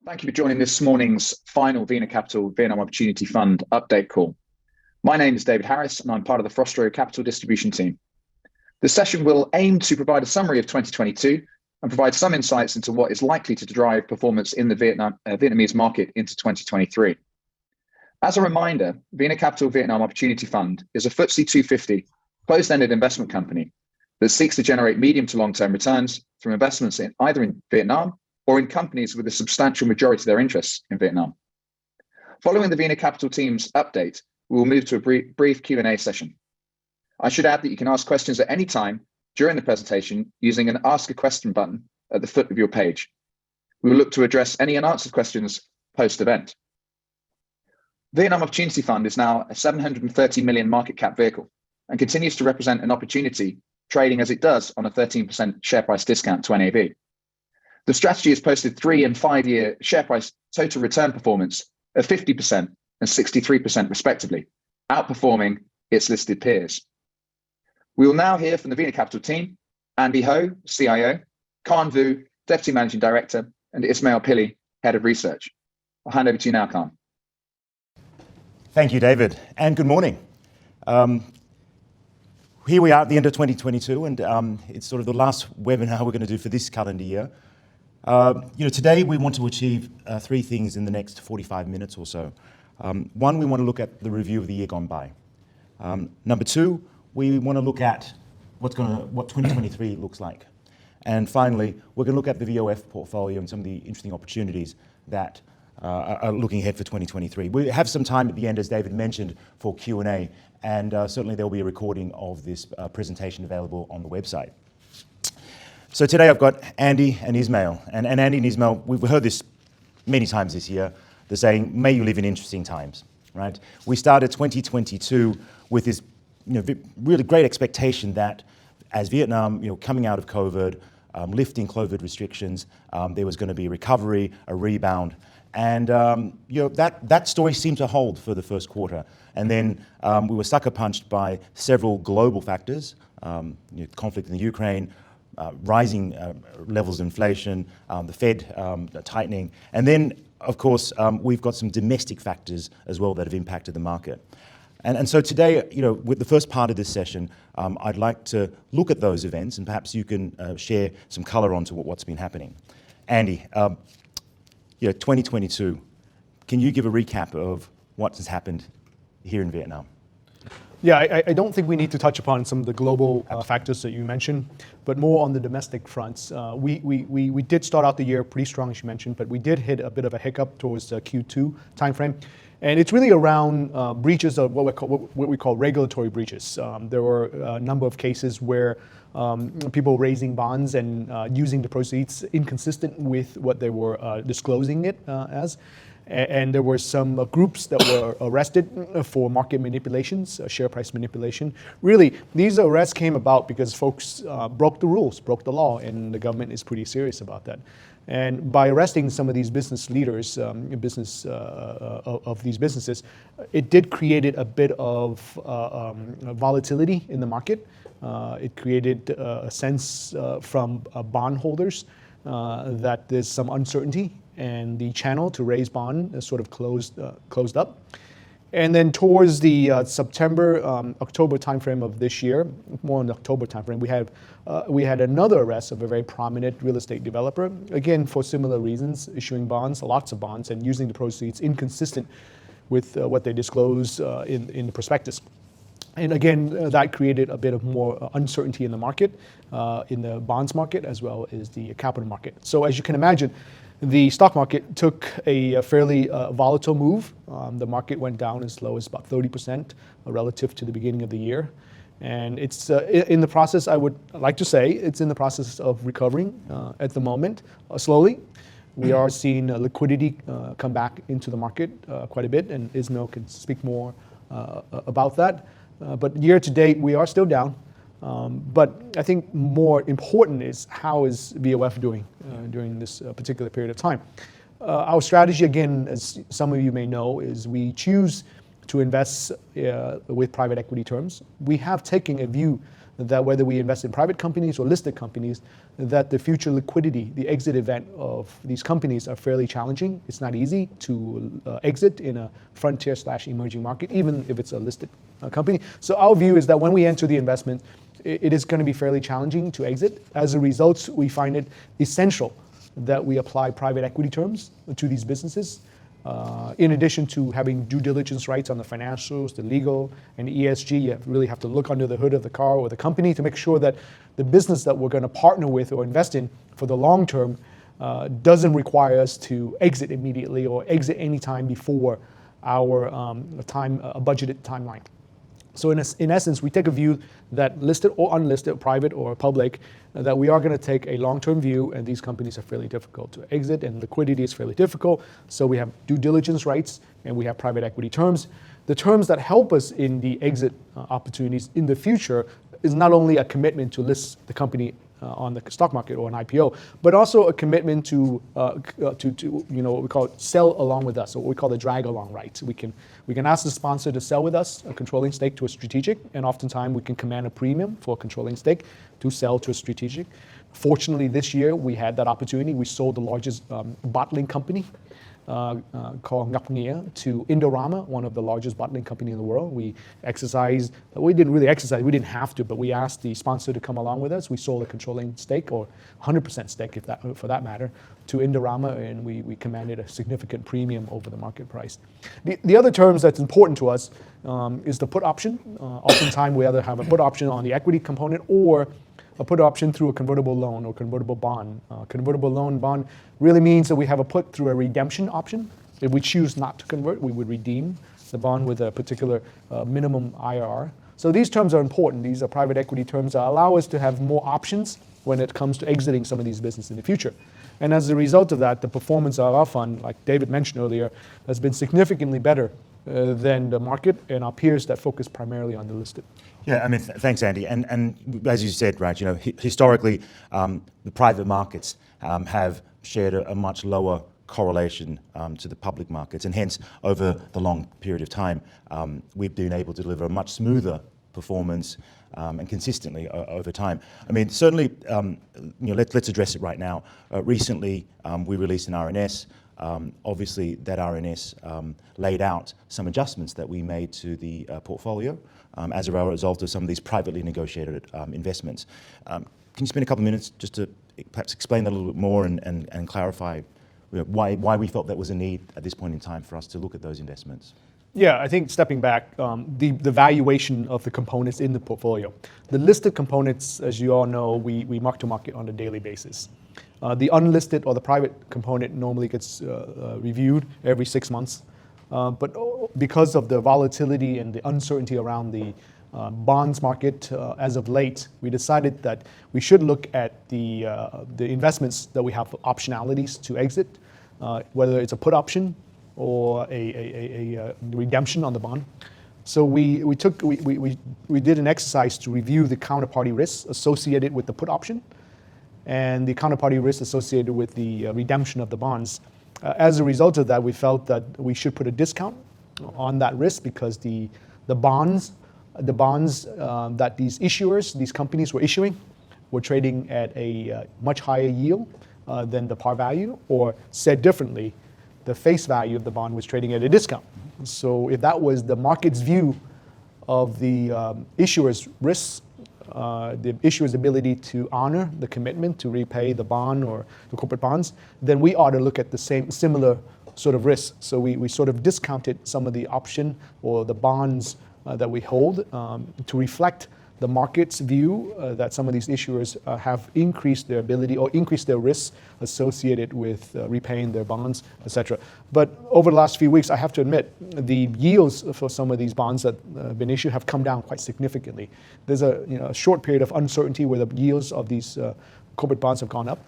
Thank you for joining this morning's final VinaCapital Vietnam Opportunity Fund update call. My name is David Harris, and I'm part of the Frostrow capital distribution team. This session will aim to provide a summary of 2022 and provide some insights into what is likely to drive performance in the Vietnamese market into 2023. As a reminder, VinaCapital Vietnam Opportunity Fund is a FTSE 250 closed-ended investment company that seeks to generate medium to long-term returns through investments in either in Vietnam or in companies with a substantial majority of their interests in Vietnam. Following the VinaCapital team's update, we will move to a brief Q&A session. I should add that you can ask questions at any time during the presentation using an Ask a Question button at the foot of your page. We will look to address any unanswered questions post-event. Vietnam Opportunity Fund is now a 730 million market cap vehicle and continues to represent an opportunity trading as it does on a 13% share price discount to NAV. The strategy has posted 3 and 5 year share price total return performance of 50% and 63% respectively, outperforming its listed peers. We will now hear from the VinaCapital team, Andy Ho, CIO, Khan Vu, Deputy Managing Director, and Ismail Pili, Head of Research. I'll hand over to you now, Khan. Thank you, David, and good morning. Here we are at the end of 2022, and it's sort of the last webinar we're going to do for this calendar year. Today we want to achieve 3 things in the next 45 minutes or so. One, we want to look at the review of the year gone by. Number 2, we want to look at what 2023 looks like. And finally, we're going to look at the VOF portfolio and some of the interesting opportunities that are looking ahead for 2023. We have some time at the end, as David mentioned, for Q&A, and certainly there will be a recording of this presentation available on the website. So today I've got Andy and Ismail, and Andy and Ismail, we've heard this many times this year, the saying, may you live in interesting times, right? We started 2022 with this really great expectation that as Vietnam, coming out of COVID, lifting COVID restrictions, there was going to be a recovery, a rebound, and that story seemed to hold for the first quarter. And then we were sucker punched by several global factors, conflict in the Ukraine, rising levels of inflation, the Fed tightening, and then, of course, we've got some domestic factors as well that have impacted the market. And so today, with the first part of this session, I'd like to look at those events, and perhaps you can share some color onto what's been happening. Andy, 2022, can you give a recap of what has happened here in Vietnam? Yeah, I don't think we need to touch upon some of the global factors that you mentioned, but more on the domestic fronts. We did start out the year pretty strong, as you mentioned, but we did hit a bit of a hiccup towards the Q2 timeframe. And it's really around breaches of what we call regulatory breaches. There were a number of cases where people raising bonds and using the proceeds inconsistent with what they were disclosing it as. And there were some groups that were arrested for market manipulations, share price manipulation. Really, these arrests came about because folks broke the rules, broke the law, and the government is pretty serious about that. And by arresting some of these business leaders, of these businesses, it did create a bit of volatility in the market. It created a sense from bondholders that there's some uncertainty, and the channel to raise bond is sort of closed up. And then towards the October timeframe of this year, more in the October timeframe, we had another arrest of a very prominent real estate developer, again for similar reasons, issuing bonds, lots of bonds, and using the proceeds inconsistent with what they disclose in the prospectus. And again, that created a bit of more uncertainty in the market, in the bonds market, as well as the capital market. So as you can imagine, the stock market took a fairly volatile move. The market went down as low as about 30% relative to the beginning of the year. And it's in the process, I would like to say, it's in the process of recovering at the moment, slowly. We are seeing liquidity come back into the market quite a bit, and Ismail can speak more about that. But year to date, we are still down. But I think more important is how is VOF doing during this particular period of time. Our strategy, again, as some of you may know, is we choose to invest with private equity terms. We have taken a view that whether we invest in private companies or listed companies, that the future liquidity, the exit event of these companies are fairly challenging. It's not easy to exit in a frontier/emerging market, even if it's a listed company. So our view is that when we enter the investment, it is going to be fairly challenging to exit. As a result, we find it essential that we apply private equity terms to these businesses. In addition to having due diligence rights on the financials, the legal, and the ESG, you really have to look under the hood of the car or the company to make sure that the business that we're going to partner with or invest in for the long term doesn't require us to exit immediately or exit any time before our budgeted timeline. So in essence, we take a view that listed or unlisted, private or public, that we are going to take a long-term view, and these companies are fairly difficult to exit, and liquidity is fairly difficult. So we have due diligence rights, and we have private equity terms. The terms that help us in the exit opportunities in the future is not only a commitment to list the company on the stock market or an IPO, but also a commitment to what we call sell along with us, or what we call the drag along rights. We can ask the sponsor to sell with us a controlling stake to a strategic, and oftentimes we can command a premium for a controlling stake to sell to a strategic. Fortunately, this year we had that opportunity. We sold the largest bottling company called Ngapngia to Indorama, one of the largest bottling companies in the world. We didn't really exercise, we didn't have to, but we asked the sponsor to come along with us. We sold a controlling stake, or 100% stake for that matter, to Indorama, and we commanded a significant premium over the market price. The other terms that's important to us is the put option. Oftentimes we either have a put option on the equity component or a put option through a convertible loan or convertible bond. Convertible loan bond really means that we have a put through a redemption option. If we choose not to convert, we would redeem the bond with a particular minimum IRR. So these terms are important. These are private equity terms that allow us to have more options when it comes to exiting some of these businesses in the future. And as a result of that, the performance of our fund, like David mentioned earlier, has been significantly better than the market and our peers that focus primarily on the listed. Yeah, I mean, thanks, Andy. And as you said, right, historically, the private markets have shared a much lower correlation to the public markets, and hence, over the long period of time, we've been able to deliver a much smoother performance and consistently over time. I mean, certainly, let's address it right now. Recently, we released an RNS. Obviously, that RNS laid out some adjustments that we made to the portfolio as a result of some of these privately negotiated investments. Can you spend a couple of minutes just to perhaps explain that a little bit more and clarify why we felt that was a need at this point in time for us to look at those investments? Yeah, I think stepping back, the valuation of the components in the portfolio. The listed components, as you all know, we mark to market on a daily basis. The unlisted or the private component normally gets reviewed every 6 months. But because of the volatility and the uncertainty around the bonds market as of late, we decided that we should look at the investments that we have optionalities to exit, whether it's a put option or a redemption on the bond. So we did an exercise to review the counterparty risks associated with the put option and the counterparty risk associated with the redemption of the bonds. As a result of that, we felt that we should put a discount on that risk because the bonds that these issuers, these companies were issuing, were trading at a much higher yield than the par value, or said differently, the face value of the bond was trading at a discount. So if that was the market's view of the issuer's risks, the issuer's ability to honor the commitment to repay the bond or the corporate bonds, then we ought to look at the similar sort of risks. So we sort of discounted some of the option or the bonds that we hold to reflect the market's view that some of these issuers have increased their ability or increased their risks associated with repaying their bonds, etc. But over the last few weeks, I have to admit, the yields for some of these bonds that have been issued have come down quite significantly. There's a short period of uncertainty where the yields of these corporate bonds have gone up.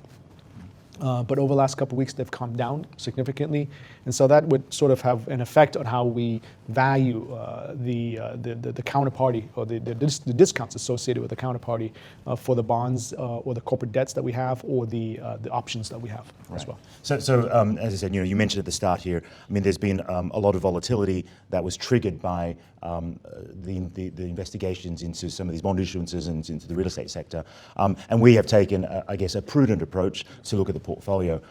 But over the last couple of weeks, they've come down significantly, and so that would sort of have an effect on how we value the counterparty or the discounts associated with the counterparty for the bonds or the corporate debts that we have, or the options that we have as well. So as I said, you mentioned at the start here, I mean, there's been a lot of volatility that was triggered by the investigations into some of these bond issuances and into the real estate sector, and we have taken, I guess, a prudent approach to look at the portfolio.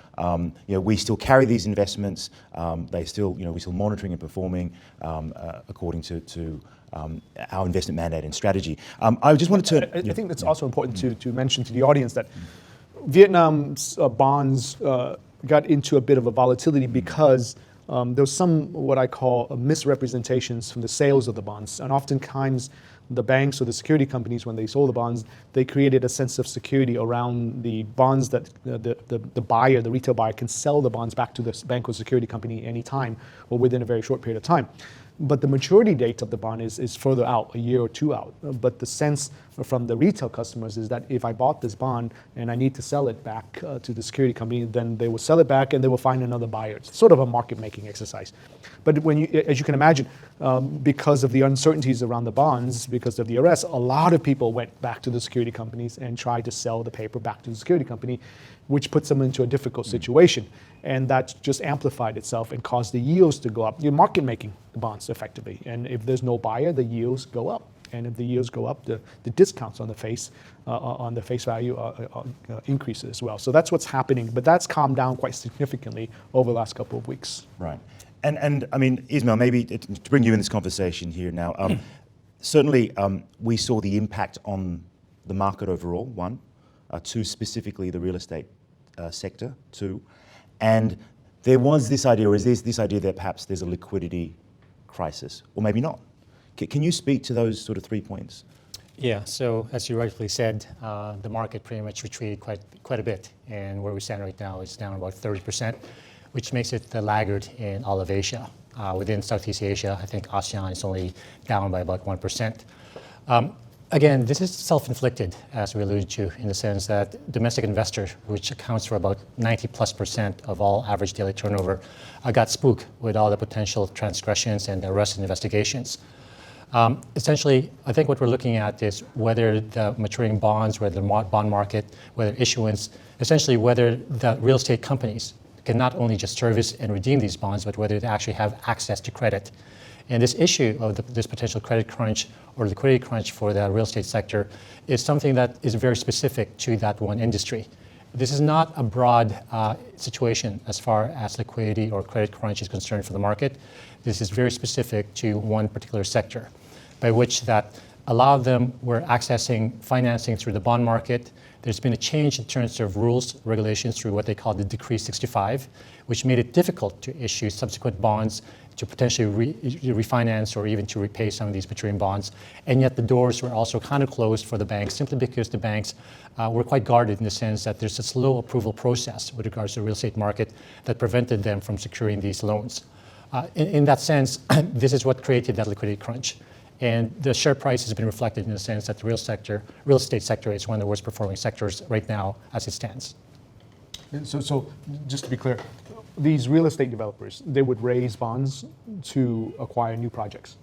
We still carry these investments. We're still monitoring and performing according to our investment mandate and strategy. I just wanted to. I think it's also important to mention to the audience that Vietnam's bonds got into a bit of a volatility because there was some what I call misrepresentations from the sales of the bonds, and oftentimes the banks or the security companies, when they sold the bonds, they created a sense of security around the bonds that the buyer, the retail buyer, can sell the bonds back to the bank or security company anytime or within a very short period of time. But the maturity date of the bond is further out, a year or two out. But the sense from the retail customers is that if I bought this bond and I need to sell it back to the security company, then they will sell it back and they will find another buyer. It's sort of a market-making exercise. But as you can imagine, because of the uncertainties around the bonds, because of the arrest, a lot of people went back to the security companies and tried to sell the paper back to the security company, which puts them into a difficult situation. And that just amplified itself and caused the yields to go up. You're market making the bonds effectively. And if there's no buyer, the yields go up. And if the yields go up, the discounts on the face value increases as well. So that's what's happening. But that's calmed down quite significantly over the last couple of weeks. Right. And I mean, Ismail, maybe to bring you in this conversation here now, certainly we saw the impact on the market overall, one, two, specifically the real estate sector, two. And there was this idea, or is this idea that perhaps there's a liquidity crisis, or maybe not? Can you speak to those sort of 3 points? Yeah, so as you rightfully said, the market pretty much retreated quite a bit, and where we stand right now is down about 30%, which makes it the laggard in all of Asia. Within Southeast Asia, I think ASEAN is only down by about 1%. Again, this is self-inflicted, as we alluded to, in the sense that domestic investors, which accounts for about 90+% of all average daily turnover, got spooked with all the potential transgressions and arrests and investigations. Essentially, I think what we're looking at is whether the maturing bonds, whether the bond market, whether issuance, essentially whether the real estate companies can not only just service and redeem these bonds, but whether they actually have access to credit. And this issue of this potential credit crunch or liquidity crunch for the real estate sector is something that is very specific to that one industry. This is not a broad situation as far as liquidity or credit crunch is concerned for the market. This is very specific to one particular sector, by which that a lot of them were accessing financing through the bond market. There's been a change in terms of rules, regulations through what they call the Decree 65, which made it difficult to issue subsequent bonds to potentially refinance or even to repay some of these maturing bonds. And yet the doors were also kind of closed for the banks, simply because the banks were quite guarded in the sense that there's a slow approval process with regards to the real estate market that prevented them from securing these loans. In that sense, this is what created that liquidity crunch. And the share price has been reflected in the sense that the real estate sector is one of the worst performing sectors right now as it stands. So just to be clear, these real estate developers, they would raise bonds to acquire new projects.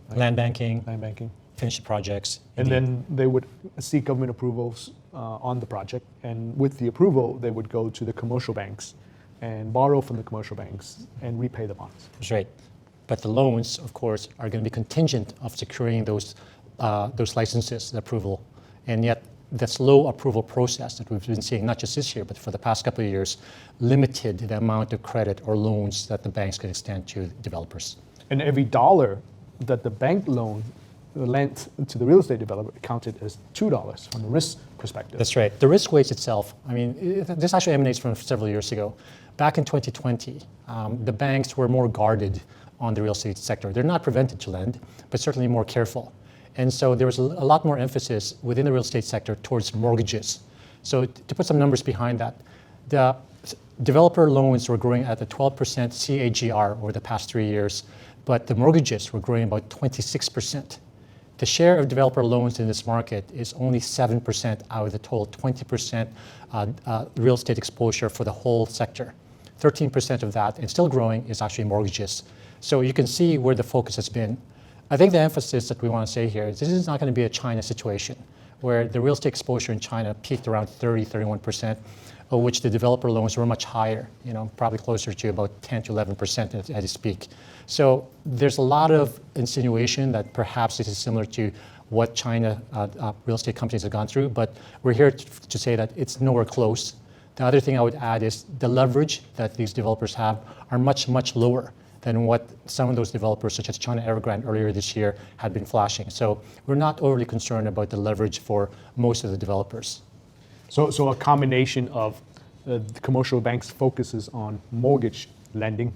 Right? Land banking, finish the projects. And then they would seek government approvals on the project. And with the approval, they would go to the commercial banks and borrow from the commercial banks and repay the bonds. That's right. But the loans, of course, are going to be contingent of securing those licenses, the approval. And yet the slow approval process that we've been seeing, not just this year, but for the past couple of years, limited the amount of credit or loans that the banks can extend to developers. And every dollar that the bank loan lent to the real estate developer counted as $2 from the risk perspective. That's right. The risk weights itself, I mean, this actually emanates from several years ago. Back in 2020, the banks were more guarded on the real estate sector. They're not prevented to lend, but certainly more careful. And so there was a lot more emphasis within the real estate sector towards mortgages. So to put some numbers behind that, the developer loans were growing at a 12% CAGR over the past 3 years, but the mortgages were growing about 26%. the share of developer loans in this market is only 7% out of the total 20% real estate exposure for the whole sector. 13% of that, and still growing, is actually mortgages. So you can see where the focus has been. I think the emphasis that we want to say here is this is not going to be a China situation, where the real estate exposure in China peaked around 31%, of which the developer loans were much higher, probably closer to about 10 to 11% at its peak. So there's a lot of insinuation that perhaps this is similar to what China real estate companies have gone through, but we're here to say that it's nowhere close. The other thing I would add is the leverage that these developers have are much, much lower than what some of those developers, such as China Evergrande earlier this year, had been flashing. So we're not overly concerned about the leverage for most of the developers. So a combination of the commercial banks' focuses on mortgage lending,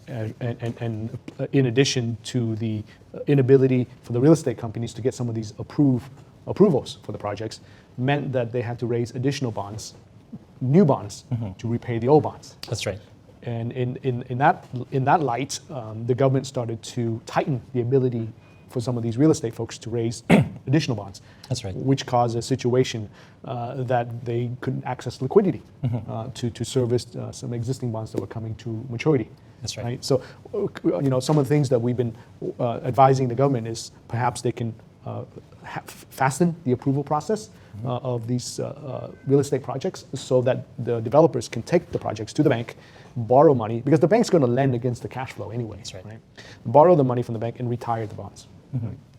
and in addition to the inability for the real estate companies to get some of these approvals for the projects, meant that they had to raise additional bonds, new bonds, to repay the old bonds. That's right. And in that light, the government started to tighten the ability for some of these real estate folks to raise additional bonds. That's right. Which caused a situation that they couldn't access liquidity to service some existing bonds that were coming to maturity. That's right. So, some of the things that we've been advising the government is perhaps they can fasten the approval process of these real estate projects so that the developers can take the projects to the bank, borrow money, because the bank's going to lend against the cash flow anyway. That's right. Borrow the money from the bank and retire the bonds.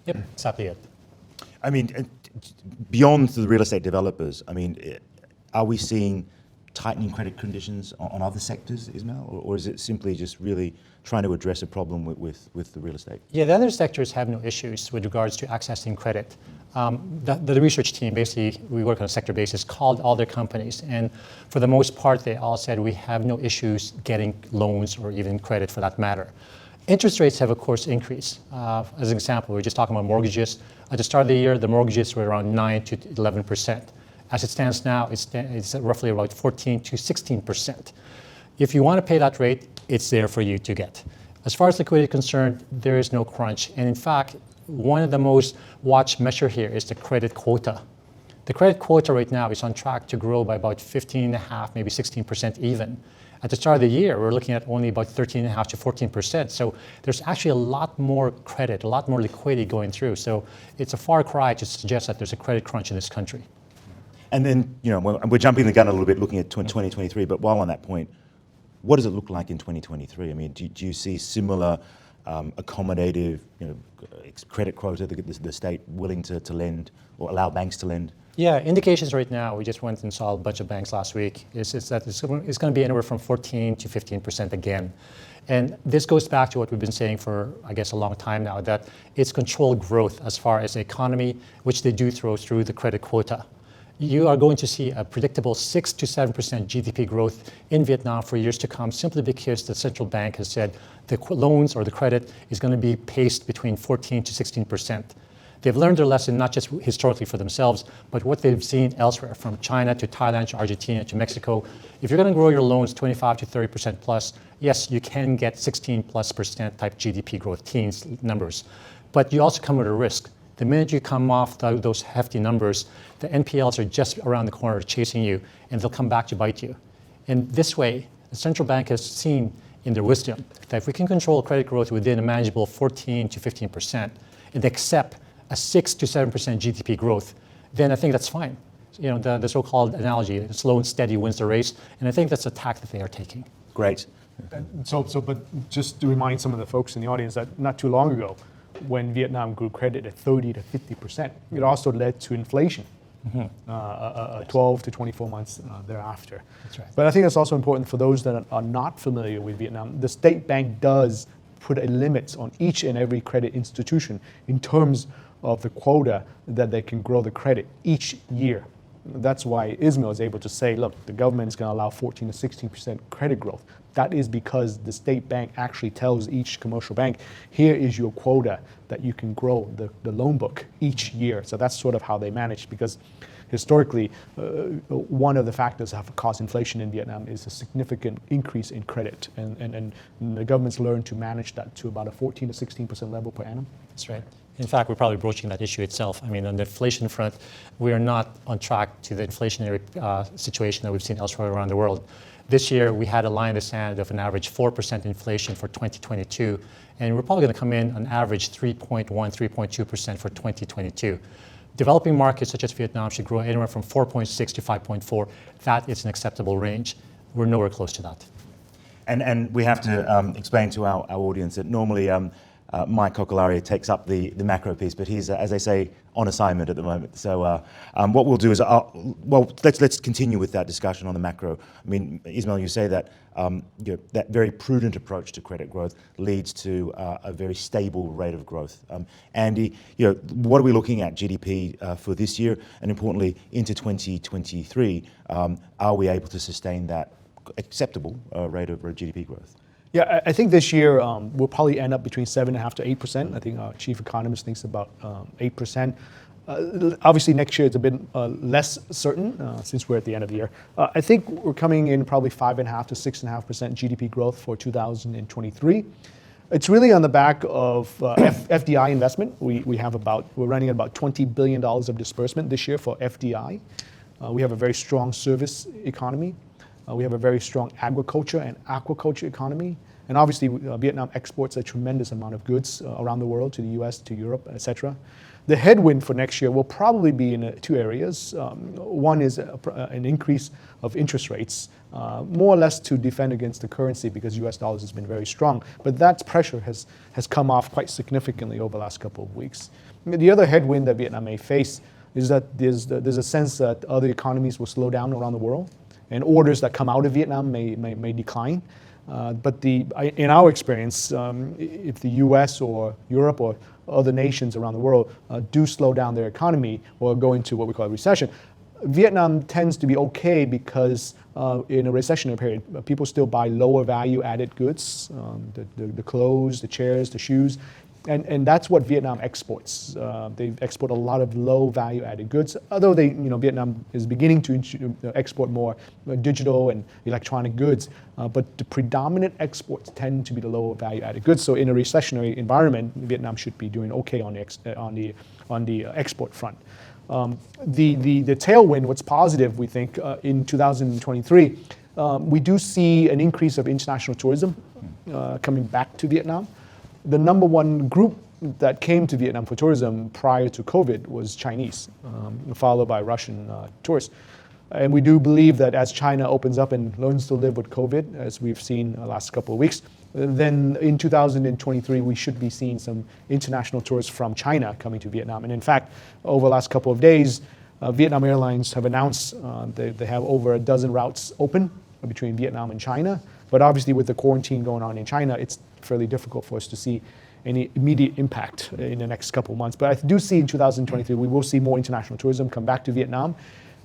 Yep, exactly it. I mean, beyond the real estate developers, are we seeing tightening credit conditions on other sectors, Ismail, or is it simply just really trying to address a problem with the real estate? Yeah, the other sectors have no issues with regards to accessing credit. The research team, basically, we work on a sector basis, called all their companies, and for the most part, they all said we have no issues getting loans or even credit for that matter. Interest rates have, of course, increased. As an example, we were just talking about mortgages. At the start of the year, the mortgages were around 9 to 11%. As it stands now, it's roughly about 14 to 16%. If you want to pay that rate, it's there for you to get. As far as liquidity is concerned, there is no crunch. And in fact, one of the most watched measures here is the credit quota. The credit quota right now is on track to grow by about 15.5%, maybe 16% even. At the start of the year, we're looking at only about 13.5% to 14%. So there's actually a lot more credit, a lot more liquidity going through. So it's a far cry to suggest that there's a credit crunch in this country. And then, we're jumping the gun a little bit looking at 2023, but while on that point, what does it look like in 2023? I mean, do you see similar accommodative, credit quota, the state willing to lend or allow banks to lend? Yeah, indications right now, we just went and saw a bunch of banks last week, is that it's going to be anywhere from 14 to 15% again. And this goes back to what we've been saying for, I guess, a long time now, that it's controlled growth as far as the economy, which they do through the credit quota. You are going to see a predictable 6 to 7% GDP growth in Vietnam for years to come, simply because the central bank has said the loans or the credit is going to be paced between 14 to 16%. They've learned their lesson, not just historically for themselves, but what they've seen elsewhere, from China to Thailand to Argentina to Mexico. If you're going to grow your loans 25 to 30% plus, yes, you can get 16% type GDP growth, teens numbers. But you also come with a risk. The minute you come off those hefty numbers, the NPLs are just around the corner chasing you, and they'll come back to bite you. And this way, the central bank has seen in their wisdom that if we can control credit growth within a manageable 14 to 15% and accept a 6 to 7% GDP growth, then I think that's fine. The so-called analogy, slow and steady wins the race, and I think that's a tack that they are taking. Great. But just to remind some of the folks in the audience that not too long ago, when Vietnam grew credit at 30 to 50%, it also led to inflation, 12 to 24 months thereafter. That's right. But I think it's also important for those that are not familiar with Vietnam. The state bank does put a limit on each and every credit institution in terms of the quota that they can grow the credit each year. That's why Ismail is able to say, look, the government is going to allow 14 to 16% credit growth. That is because the state bank actually tells each commercial bank, here is your quota that you can grow the loan book each year. So that's sort of how they manage, because historically, one of the factors that have caused inflation in Vietnam is a significant increase in credit. And the government's learned to manage that to about a 14 to 16% level per annum. That's right. In fact, we're probably broaching that issue itself. I mean, on the inflation front, we are not on track to the inflationary situation that we've seen elsewhere around the world. This year, we had a line in the sand of an average 4% inflation for 2022, and we're probably going to come in on average 3.1, 3.2% for 2022. Developing markets such as Vietnam should grow anywhere from 4.6 to 5.4. That is an acceptable range. We're nowhere close to that. And we have to explain to our audience that normally Mike Cocolaria takes up the macro piece, but he's, as they say, on assignment at the moment. So what we'll do is, let's continue with that discussion on the macro. I mean, Ismail, you say that that very prudent approach to credit growth leads to a very stable rate of growth. Andy, what are we looking at GDP for this year, and importantly into 2023? Are we able to sustain that acceptable rate of GDP growth? Yeah, I think this year we'll probably end up between 7.5% to 8%. I think our chief economist thinks about 8%. Obviously, next year it's a bit less certain since we're at the end of the year. I think we're coming in probably 5.5% to 6.5% GDP growth for 2023. It's really on the back of FDI investment. We're running at about $20 billion of disbursement this year for FDI. We have a very strong service economy. We have a very strong agriculture and aquaculture economy. And obviously, Vietnam exports a tremendous amount of goods around the world, to the US, to Europe, etc. The headwind for next year will probably be in two areas. One is an increase of interest rates, more or less to defend against the currency because US dollars has been very strong. But that pressure has come off quite significantly over the last couple of weeks. The other headwind that Vietnam may face is that there's a sense that other economies will slow down around the world, and orders that come out of Vietnam may decline. But in our experience, if the US or Europe or other nations around the world do slow down their economy or go into what we call a recession, Vietnam tends to be okay because in a recessionary period, people still buy lower value added goods, the clothes, the chairs, the shoes. And that's what Vietnam exports. They export a lot of low value added goods, although Vietnam is beginning to export more digital and electronic goods, but the predominant exports tend to be the lower value added goods. So in a recessionary environment, Vietnam should be doing okay on the export front. The tailwind, what's positive, we think, in 2023, we do see an increase of international tourism coming back to Vietnam. The number one group that came to Vietnam for tourism prior to COVID was Chinese, followed by Russian tourists. And we do believe that as China opens up and learns to live with COVID, as we've seen the last couple of weeks, then in 2023, we should be seeing some international tourists from China coming to Vietnam. And in fact, over the last couple of days, Vietnam Airlines have announced they have over a dozen routes open between Vietnam and China. But obviously with the quarantine going on in China, it's fairly difficult for us to see any immediate impact in the next couple of months. But I do see in 2023, we will see more international tourism come back to Vietnam.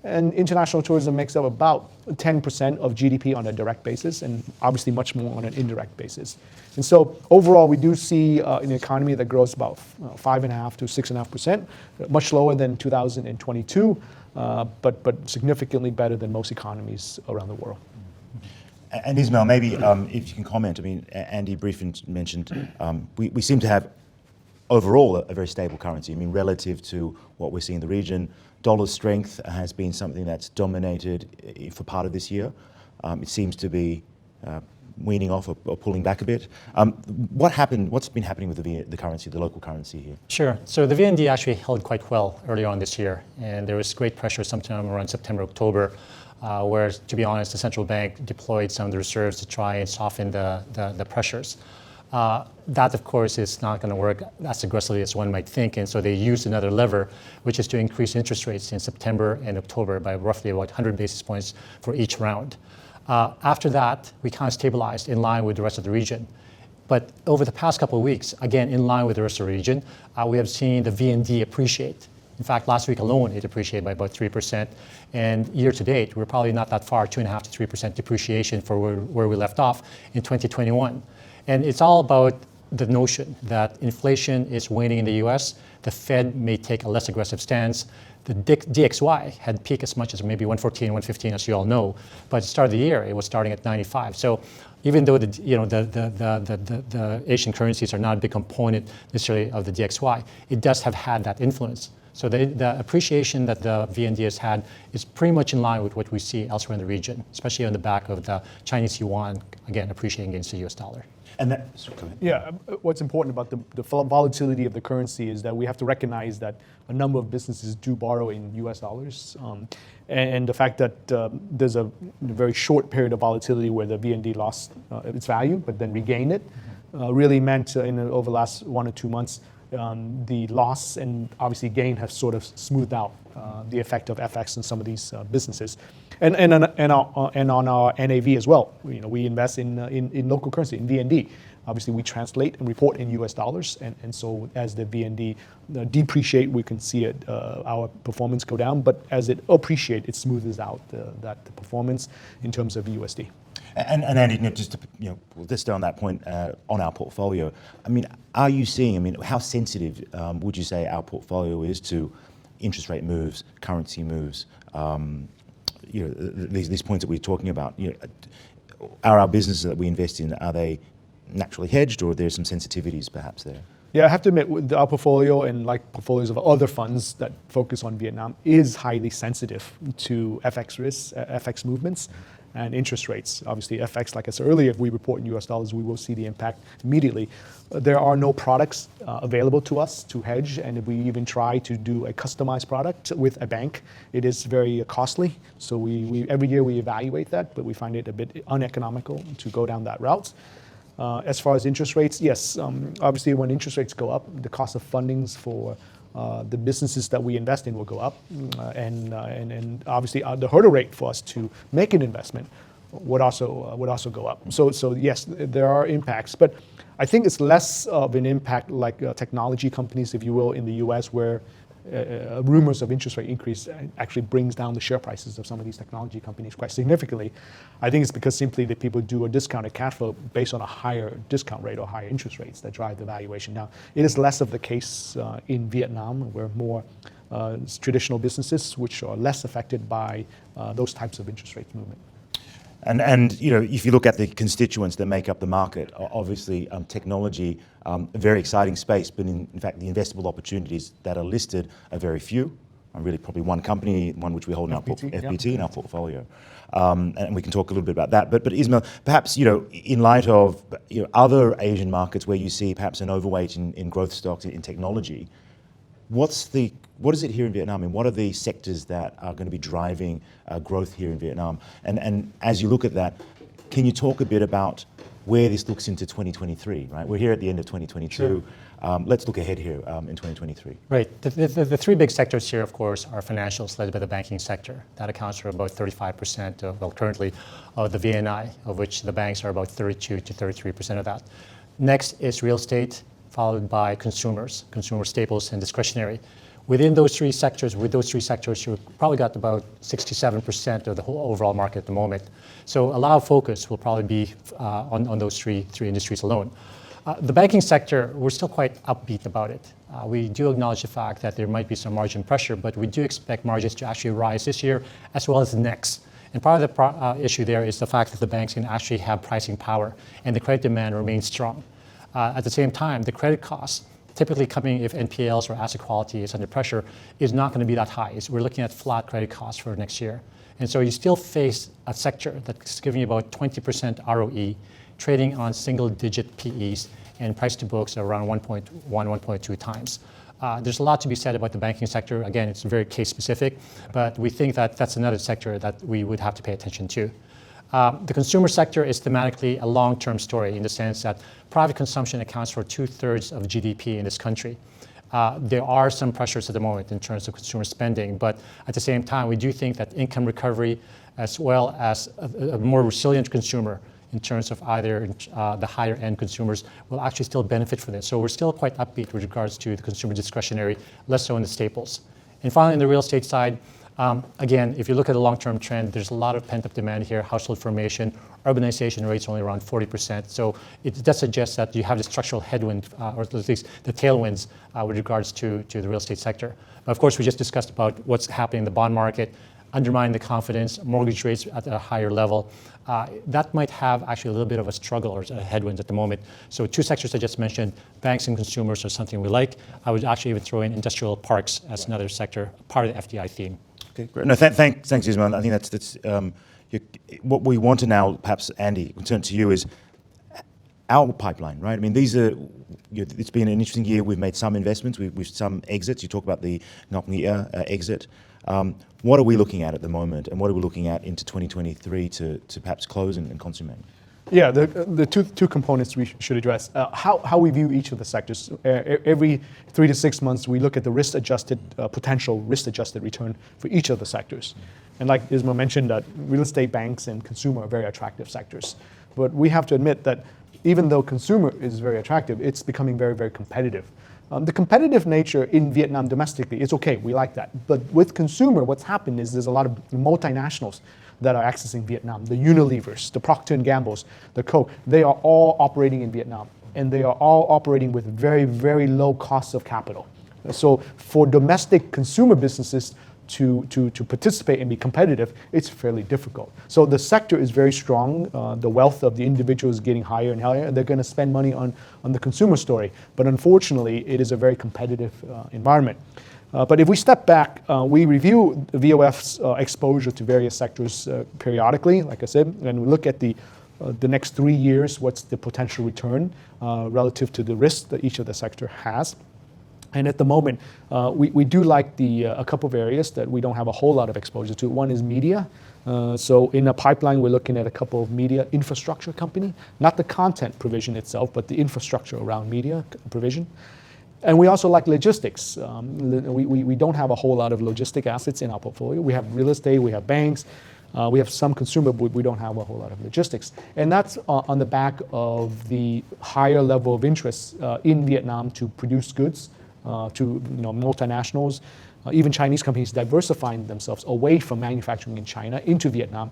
And international tourism makes up about 10% of GDP on a direct basis, and obviously much more on an indirect basis. And so overall, we do see an economy that grows about 5.5% to 6.5%, much lower than 2022, but significantly better than most economies around the world. And Ismail, maybe if you can comment. I mean, Andy briefly mentioned we seem to have overall a very stable currency. I mean, relative to what we're seeing in the region, dollar strength has been something that's dominated for part of this year. It seems to be weaning off or pulling back a bit. What's been happening with the currency, the local currency here? Sure. So the VND actually held quite well early on this year, and there was great pressure sometime around September, October. Where, to be honest, the central bank deployed some of the reserves to try and soften the pressures. That, of course, is not going to work as aggressively as one might think, and so they used another lever, which is to increase interest rates in September and October by roughly about 100 basis points for each round. After that, we kind of stabilized in line with the rest of the region. But over the past couple of weeks, again, in line with the rest of the region, we have seen the VND appreciate. In fact, last week alone, it appreciated by about 3%. And year to date, we're probably not that far, 2.5% to 3% depreciation for where we left off in 2021. And it's all about the notion that inflation is waning in the US. The Fed may take a less aggressive stance. The DXY had peaked as much as maybe 114, 115, as you all know. But at the start of the year, it was starting at 95. So, even though the Asian currencies are not a big component necessarily of the DXY, it does have had that influence. So the appreciation that the VND has had is pretty much in line with what we see elsewhere in the region, especially on the back of the Chinese yuan, again, appreciating against the US dollar. And that, Yeah, what's important about the volatility of the currency is that we have to recognize that a number of businesses do borrow in US dollars. And the fact that there's a very short period of volatility where the VND lost its value, but then regained it, really meant over the last 1 or 2 months, the loss and obviously gain have sort of smoothed out the effect of FX in some of these businesses, and on our NAV as well. We invest in local currency, in VND. Obviously, we translate and report in US dollars, and so as the VND depreciate, we can see our performance go down. But as it appreciate, it smooths out the performance in terms of USD. And Andy, just to we'll stay on that point on our portfolio. I mean, are you seeing? How sensitive would you say our portfolio is to interest rate moves, currency moves? These points that we're talking about. Are our businesses that we invest in, are they naturally hedged, or are there some sensitivities perhaps there? Yeah, I have to admit, with our portfolio and like portfolios of other funds that focus on Vietnam is highly sensitive to FX risks, FX movements, and interest rates. Obviously, FX, like I said earlier, if we report in US dollars, we will see the impact immediately. There are no products available to us to hedge, and if we even try to do a customized product with a bank, it is very costly. So we every year we evaluate that, but we find it a bit uneconomical to go down that route. As far as interest rates, yes, obviously when interest rates go up, the cost of fundings for the businesses that we invest in will go up, and obviously the hurdle rate for us to make an investment would also go up. So yes, there are impacts, but I think it's less of an impact like technology companies, if you will, in the U.S., where rumors of interest rate increase actually brings down the share prices of some of these technology companies quite significantly. I think it's because simply that people do a discounted cash flow based on a higher discount rate or higher interest rates that drive the valuation. Now, it is less of the case in Vietnam, where more traditional businesses, which are less affected by those types of interest rate movement. And if you look at the constituents that make up the market, obviously technology, a very exciting space, but in fact the investable opportunities that are listed are very few. Really probably one company, one which we hold in our FPT in our portfolio, and we can talk a little bit about that. But Ismail, perhaps in light of other Asian markets where you see perhaps an overweight in growth stocks in technology, what is it here in Vietnam, and what are the sectors that are going to be driving growth here in Vietnam? And as you look at that, can you talk a bit about where this looks into 2023? Right, we're here at the end of 2022. Sure. Let's look ahead here in 2023. Right. The three big sectors here, of course, are financials, led by the banking sector. That accounts for about 35% of, currently, of the VNI, of which the banks are about 32 to 33% of that. Next is real estate, followed by consumer staples, and discretionary. Within those three sectors, you've probably got about 67% of the whole overall market at the moment. So a lot of focus will probably be on those three industries alone. The banking sector, we're still quite upbeat about it. We do acknowledge the fact that there might be some margin pressure, but we do expect margins to actually rise this year as well as the next. And part of the issue there is the fact that the banks can actually have pricing power and the credit demand remains strong. At the same time, the credit costs, typically coming if NPLs or asset quality is under pressure, is not going to be that high. We're looking at flat credit costs for next year. And so you still face a sector that's giving you about 20% ROE, trading on single-digit PEs, and price to books around 1.1, 1.2 times. There's a lot to be said about the banking sector. Again, it's very case-specific, but we think that that's another sector that we would have to pay attention to. The consumer sector is thematically a long-term story in the sense that private consumption accounts for 2/3 of GDP in this country. There are some pressures at the moment in terms of consumer spending, but at the same time, we do think that income recovery, as well as a more resilient consumer in terms of either the higher end consumers, will actually still benefit from this. So we're still quite upbeat with regards to the consumer discretionary, less so in the staples. And finally, in the real estate side, again, if you look at the long-term trend, there's a lot of pent-up demand here, household formation, urbanization rates only around 40%. So it does suggest that you have the structural headwind, or at least the tailwinds with regards to the real estate sector. But of course, we just discussed about what's happening in the bond market. undermine the confidence, mortgage rates at a higher level. That might have actually a little bit of a struggle or a headwind at the moment. So two sectors I just mentioned, banks and consumers are something we like. I would actually even throw in industrial parks as another sector, part of the FDI theme. Okay, great. No, thanks, Ismail. I think that's what we want to now, perhaps, Andy, turn to you, is our pipeline, right? I mean, these are, it's been an interesting year. We've made some investments, we've some exits. You talk about the Nokia exit. What are we looking at the moment, and what are we looking at into 2023 to perhaps close and consummate? Yeah, the two components we should address. How we view each of the sectors. Every 3 to 6 months, we look at the risk-adjusted, potential risk-adjusted return for each of the sectors. And like Ismail mentioned, that real estate, banks, and consumer are very attractive sectors. But we have to admit that even though consumer is very attractive, it's becoming very, very competitive. The competitive nature in Vietnam domestically is okay, we like that. But with consumer, what's happened is there's a lot of multinationals that are accessing Vietnam. The Unilevers, the Procter & Gambles, the Coke, they are all operating in Vietnam. And they are all operating with very, very low costs of capital. So for domestic consumer businesses to participate and be competitive, it's fairly difficult. So the sector is very strong. The wealth of the individual is getting higher and higher, and they're going to spend money on the consumer story. But unfortunately, it is a very competitive environment. But if we step back, we review the VOF's exposure to various sectors periodically, like I said, and we look at the next 3 years, what's the potential return relative to the risk that each of the sector has. And at the moment, we do like a couple of areas that we don't have a whole lot of exposure to. One is media. So in a pipeline, we're looking at a couple of media infrastructure company, not the content provision itself, but the infrastructure around media provision. And we also like logistics. We don't have a whole lot of logistic assets in our portfolio. We have real estate, we have banks, we have some consumer, but we don't have a whole lot of logistics. And that's on the back of the higher level of interest in Vietnam to produce goods, to multinationals, even Chinese companies diversifying themselves away from manufacturing in China into Vietnam.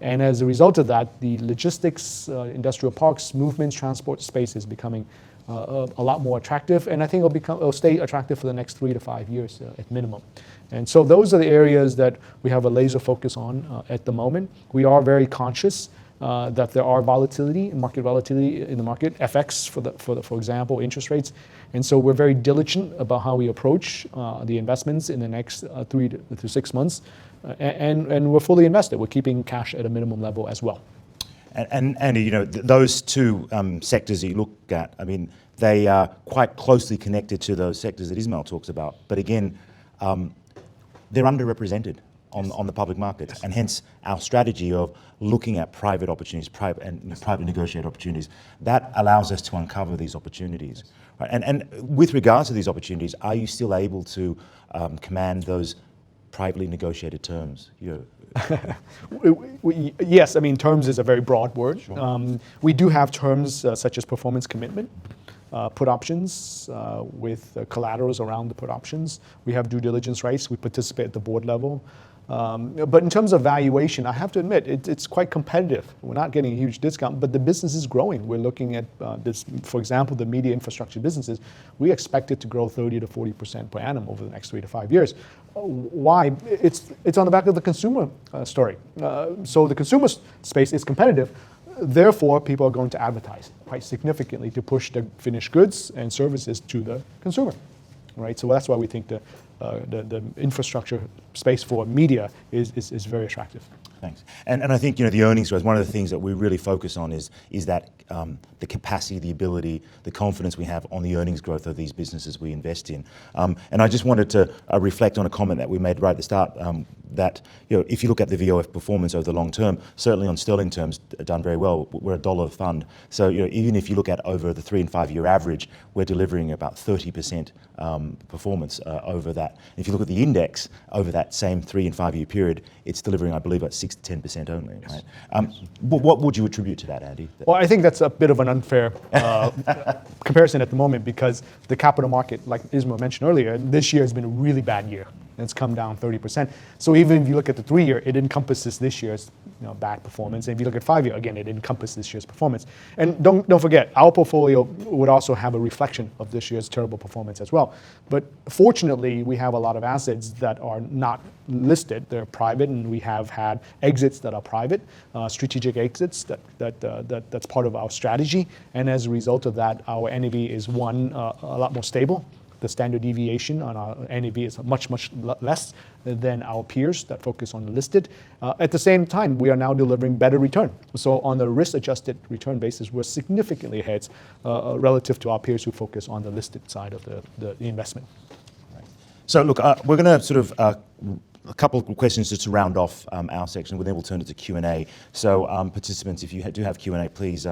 And as a result of that, the logistics, industrial parks, movements, transport space is becoming a lot more attractive. And I think it'll stay attractive for the next 3 to 5 years at minimum. And so those are the areas that we have a laser focus on at the moment. We are very conscious that there are market volatility in the market, FX for example, interest rates. And so we're very diligent about how we approach the investments in the next 3 to 6 months. And we're fully invested. We're keeping cash at a minimum level as well. And Andy, those two sectors that you look at, I mean, they are quite closely connected to those sectors that Ismail talks about. But again, they're underrepresented on the public market, yes. And hence our strategy of looking at private opportunities, privately negotiated opportunities, that allows us to uncover these opportunities. Right? And with regards to these opportunities, are you still able to command those privately negotiated terms? Yes, I mean, terms is a very broad word. Sure. We do have terms such as performance commitment, put options with collaterals around the put options. We have due diligence rights. We participate at the board level. But in terms of valuation, I have to admit, it's quite competitive. We're not getting a huge discount, but the business is growing. We're looking at this, for example, the media infrastructure businesses. We expect it to grow 30 to 40% per annum over the next 3 to 5 years. Why? It's on the back of the consumer story. So the consumer space is competitive. Therefore, people are going to advertise quite significantly to push the finished goods and services to the consumer. Right? So that's why we think the infrastructure space for media is very attractive. Thanks. And I think the earnings growth, one of the things that we really focus on is that the capacity, the ability, the confidence we have on the earnings growth of these businesses we invest in. And I just wanted to reflect on a comment that we made right at the start, that if you look at the VOF performance over the long term, certainly on sterling terms, done very well. We're a dollar fund. So even if you look at over the 3 and 5 year average, we're delivering about 30% performance over that. And if you look at the index over that same 3 and 5 year period, it's delivering, I believe, at 6 to 10% only. Right? What would you attribute to that, Andy? Well, I think that's a bit of an unfair comparison at the moment, because the capital market, like Ismail mentioned earlier, this year has been a really bad year. and it's come down 30%. So even if you look at the 3-year, it encompasses this year's bad performance. And if you look at 5-year, again, it encompasses this year's performance. And don't forget, our portfolio would also have a reflection of this year's terrible performance as well. But fortunately, we have a lot of assets that are not listed. They're private, and we have had exits that are private, strategic exits that's part of our strategy. And as a result of that, our NAV is a lot more stable. The standard deviation on our NAV is much less than our peers that focus on the listed. At the same time, we are now delivering better return. So on the risk-adjusted return basis, we're significantly ahead relative to our peers who focus on the listed side of the investment. So look, we're going to sort of a couple of questions just to round off our section, then we'll turn it to Q&A. So participants, if you do have Q&A, please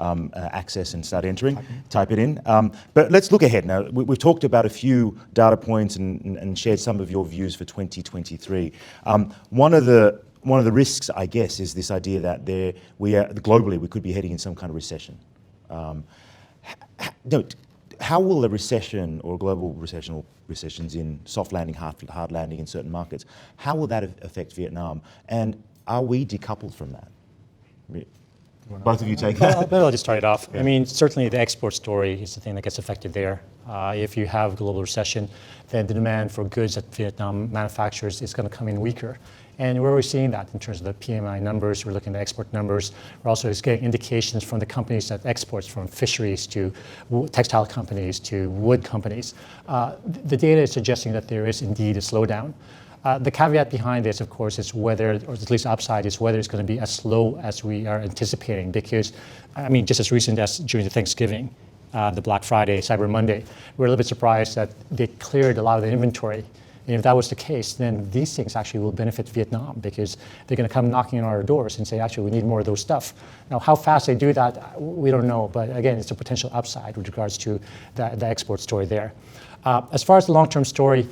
access and start entering, type it in. But let's look ahead now. We've talked about a few data points and shared some of your views for 2023. One of the risks, I guess, is this idea that globally we could be heading in some kind of recession. How will a recession or a global recession or recessions in soft landing, hard landing in certain markets, how will that affect Vietnam? And are we decoupled from that? Both of you take that. I'll just start it off. Yeah. I mean, certainly the export story is the thing that gets affected there. If you have a global recession, then the demand for goods that Vietnam manufactures is going to come in weaker. And we're already seeing that in terms of the PMI numbers. We're looking at export numbers. We're also just getting indications from the companies that exports, from fisheries to textile companies to wood companies. The data is suggesting that there is indeed a slowdown. The caveat behind this, of course, is whether, or at least upside, is whether it's going to be as slow as we are anticipating. Because, I mean, just as recent as during the Thanksgiving, the Black Friday, Cyber Monday, we're a little bit surprised that they cleared a lot of the inventory. And if that was the case, then these things actually will benefit Vietnam, because they're going to come knocking on our doors and say, actually, we need more of those stuff. Now, how fast they do that, we don't know. But again, it's a potential upside with regards to the export story there. As far as the long-term story,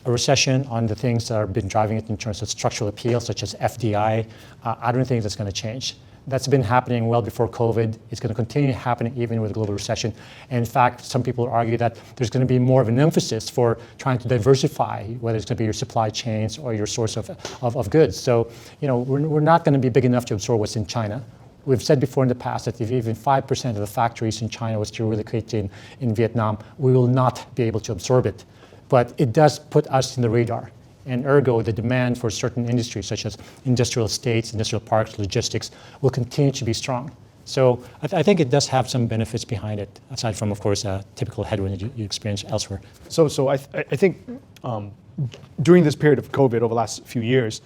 a recession on the things that have been driving it in terms of structural appeal, such as FDI, I don't think that's going to change. That's been happening well before COVID. It's going to continue happening even with a global recession. And in fact, some people argue that there's going to be more of an emphasis for trying to diversify, whether it's going to be your supply chains or your source of goods. So, we're not going to be big enough to absorb what's in China. We've said before in the past that if even 5% of the factories in China was to relocate in Vietnam, we will not be able to absorb it. But it does put us in the radar. And ergo, the demand for certain industries, such as industrial estates, industrial parks, logistics, will continue to be strong. So I think it does have some benefits behind it, aside from, of course, a typical headwind that you experience elsewhere. So I think during this period of COVID over the last few years,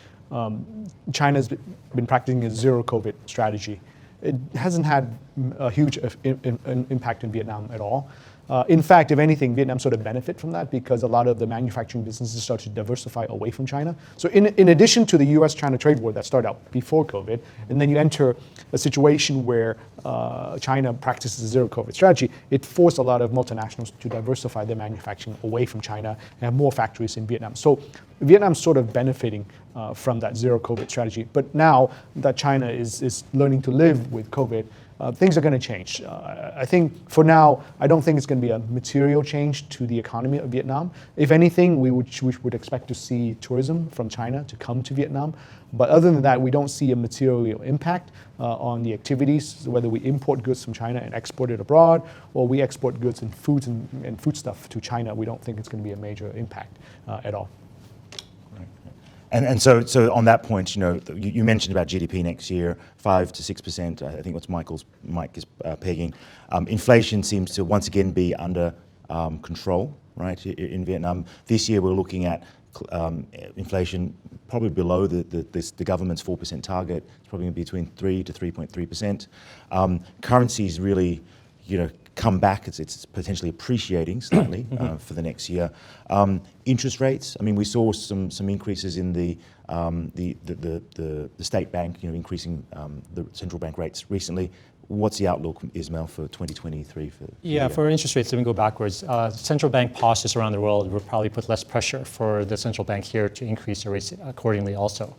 China's been practicing a zero COVID strategy. It hasn't had a huge impact in Vietnam at all. In fact, if anything, Vietnam sort of benefit from that, because a lot of the manufacturing businesses start to diversify away from China. So in addition to the US-China trade war that started out before COVID, and then you enter a situation where China practices a zero COVID strategy, it forced a lot of multinationals to diversify their manufacturing away from China and have more factories in Vietnam. So Vietnam's sort of benefiting from that zero COVID strategy. But now that China is learning to live with COVID, things are going to change. I think for now, I don't think it's going to be a material change to the economy of Vietnam. If anything, we would expect to see tourism from China to come to Vietnam. But other than that, we don't see a material impact on the activities, whether we import goods from China and export it abroad, or we export goods and foods and foodstuff to China. We don't think it's going to be a major impact at all. And so on that point, you mentioned about GDP next year, 5 to 6%. I think what Mike is pegging. Inflation seems to once again be under control, right, in Vietnam. This year we're looking at inflation probably below the government's 4% target. It's probably going to be between 3 to 3.3%. Currencies really, come back. It's potentially appreciating slightly for the next year. Interest rates. I mean, we saw some increases in the state bank, increasing the central bank rates recently. What's the outlook, Ismail, for 2023? For interest rates, let me go backwards. Central bank policies around the world will probably put less pressure for the central bank here to increase the rates accordingly also.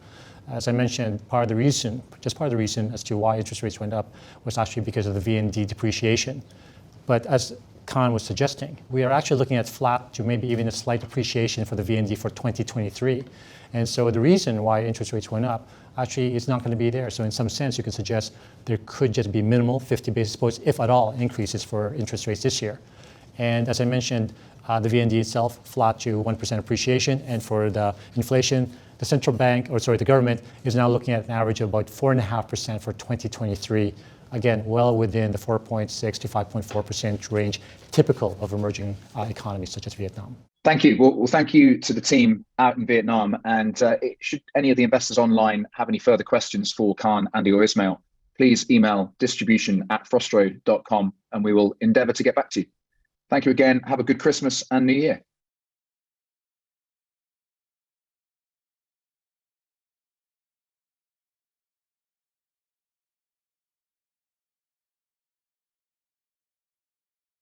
As I mentioned, part of the reason as to why interest rates went up was actually because of the VND depreciation. But as Khan was suggesting. We are actually looking at flat to maybe even a slight appreciation for the VND for 2023. And so the reason why interest rates went up actually is not going to be there. So in some sense, you can suggest there could just be minimal 50 basis points, if at all, increases for interest rates this year. And as I mentioned, the VND itself flat to 1% appreciation. And for the inflation, the central bank, the government is now looking at an average of about 4.5% for 2023. Again, well within the 4.6 to 5.4% range, typical of emerging economies such as Vietnam. Thank you. Well, thank you to the team out in Vietnam. And should any of the investors online have any further questions for Khan, Andy, or Ismail, please email distribution@frostrow.com and we will endeavour to get back to you. Thank you again. Have a good Christmas and New Year.